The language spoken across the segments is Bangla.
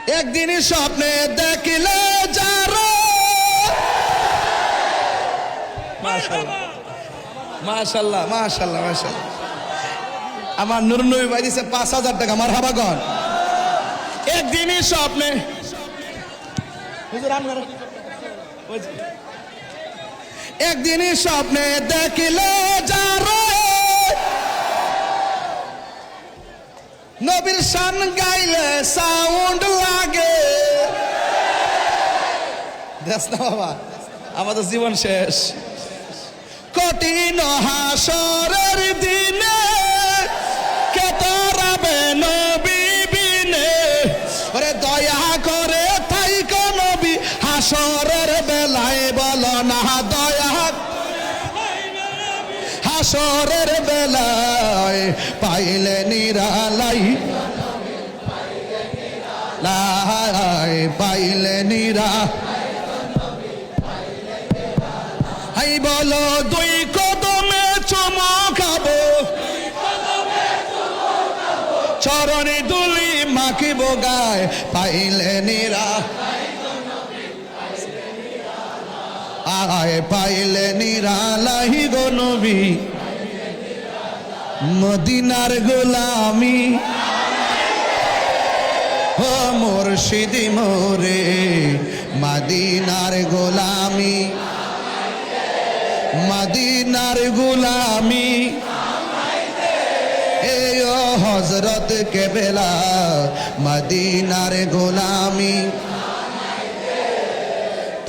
একদিন স্বপ্নে দেখিলে যারা মাশাআল্লাহ মাশাআল্লাহ মাশাআল্লাহ মাশাআল্লাহ আমার নূর নবী ভাই দিছে 5000 টাকা মারহাবা গন। একদিনই স্বপ্নে হুজুর আপনারা একদিনই স্বপ্নে দেখিলে যারা নবীর শান গাইলে সাউন্ড লাগে। দেখ না বাবা আমাদের জীবন শেষ। কঠিন হাসরের দিনে কে তারাবে নবী বিনে, ওরে দয়া করে থাইকো নবী হাসরের বেলায় বলো না দয়া। হাসরের বেলায় পাইলে নিরালাই লাই পাইলে নিরা হাই বলো দুই কদমে চুমো খাবো, চরণে দুলি মাখিব গায় পাইলে নিরা আয় পাইলে নিরালাই গো নবী মদিনার গোলামি। ও মুর্শিদি মোরে মদিনার গোলামি, মদিনার গোলামি। এ ও হযরত কেবলা মদিনার গোলামি।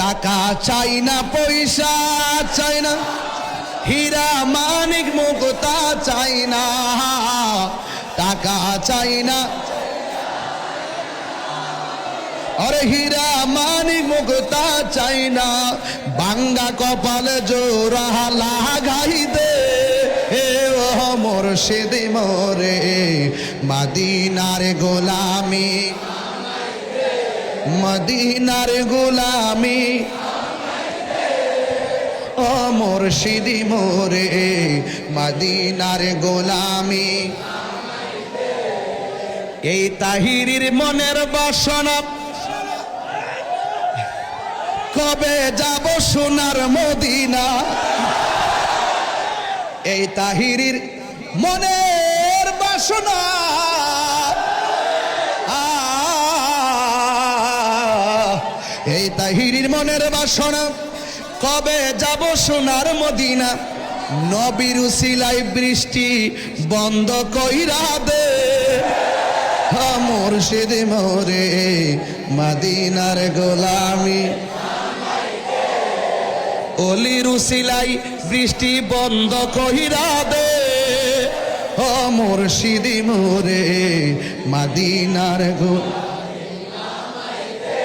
টাকা চাই না পয়সা চাই না, হীরা মানিক মুক্তা চাই না, টাকা চাই না আরে হীরা মানিক মুক্তা চাই না, বাঙ্গা কপালে জোড়া লাগাই দে। হে ও মুর্শিদি মোরে মদিনার গোলামি, মদিনার গোলামি। ও মুর্শিদি মোরে মদিনার গোলামি। এই তাহিরির মনের বাসনা কবে যাব সোনার মদিনা। এই তাহিরির মনের বাসনা এই তাহিরির মনের বাসনা কবে যাব সোনার মদিনা। নবীর উসিলাই বৃষ্টি বন্ধ কইরা দে। মুর্শিদ মোরে মদিনার গোলামি। অলির উসিলাই বৃষ্টি বন্ধ কইরা দে। ও মুর্শিদ মোরে মদিনার গোলামি।